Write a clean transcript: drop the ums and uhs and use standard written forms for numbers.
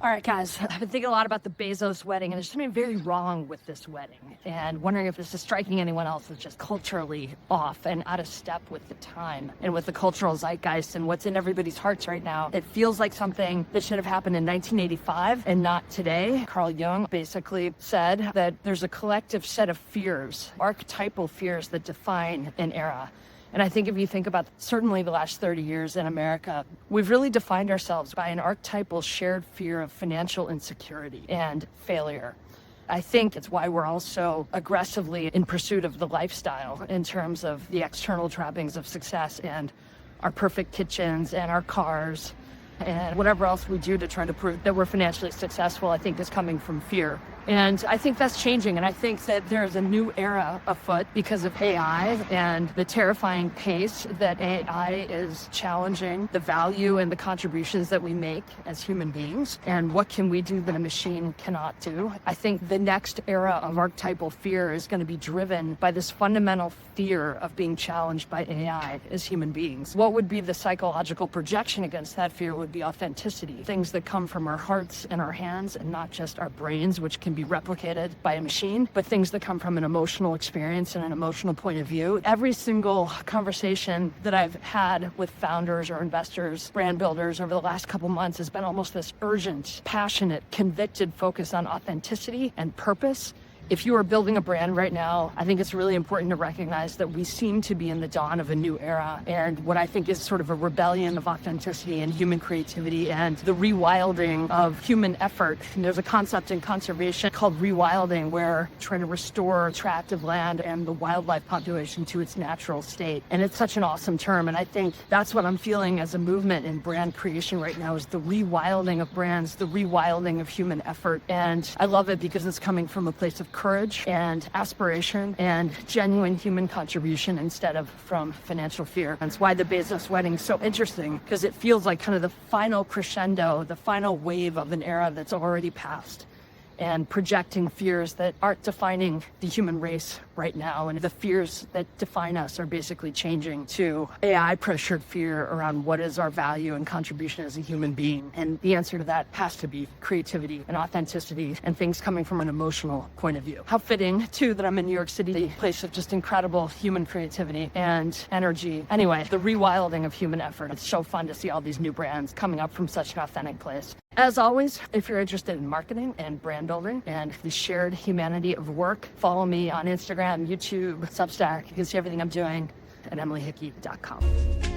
All right, guys, I've been thinking a lot about the Bezos wedding, and there's something very wrong with this wedding, and wondering if this is striking anyone else as just culturally off and out of step with the time and with the cultural zeitgeist and what's in everybody's hearts right now. It feels like something that should have happened in 1985 and not today. Carl Jung basically said that there's a collective set of fears, archetypal fears that define an era. And I think if you think about certainly the last 30 years in America, we've really defined ourselves by an archetypal shared fear of financial insecurity and failure. I think it's why we're all so aggressively in pursuit of the lifestyle in terms of the external trappings of success and our perfect kitchens and our cars and whatever else we do to try to prove that we're financially successful, I think is coming from fear. And I think that's changing. And I think that there's a new era afoot because of AI and the terrifying pace that AI is challenging the value and the contributions that we make as human beings. And what can we do that a machine cannot do? I think the next era of archetypal fear is going to be driven by this fundamental fear of being challenged by AI as human beings. What would be the psychological projection against that fear would be authenticity. Things that come from our hearts and our hands and not just our brains, which can be replicated by a machine, but things that come from an emotional experience and an emotional point of view. Every single conversation that I've had with founders or investors, brand builders over the last couple months has been almost this urgent, passionate, convicted focus on authenticity and purpose. If you are building a brand right now, I think it's really important to recognize that we seem to be in the dawn of a new era. And what I think is sort of a rebellion of authenticity and human creativity and the rewilding of human effort. And there's a concept in conservation called rewilding, where trying to restore attractive land and the wildlife population to its natural state. And it's such an awesome term. And I think that's what I'm feeling as a movement in brand creation right now is the rewilding of brands, the rewilding of human effort. And I love it because it's coming from a place of courage and aspiration and genuine human contribution instead of from financial fear. That's why the Bezos wedding is so interesting, because it feels like kind of the final crescendo, the final wave of an era that's already passed, and projecting fears that aren't defining the human race right now. And the fears that define us are basically changing to AI pressured fear around what is our value and contribution as a human being. And the answer to that has to be creativity and authenticity and things coming from an emotional point of view. How fitting too that I'm in New York City, a place of just incredible human creativity and energy. Anyway, the rewilding of human effort. It's so fun to see all these new brands coming up from such an authentic place. As always, if you're interested in marketing and brand building and the shared humanity of work, follow me on Instagram, YouTube, Substack. You can see everything I'm doing at emilyhickey.com.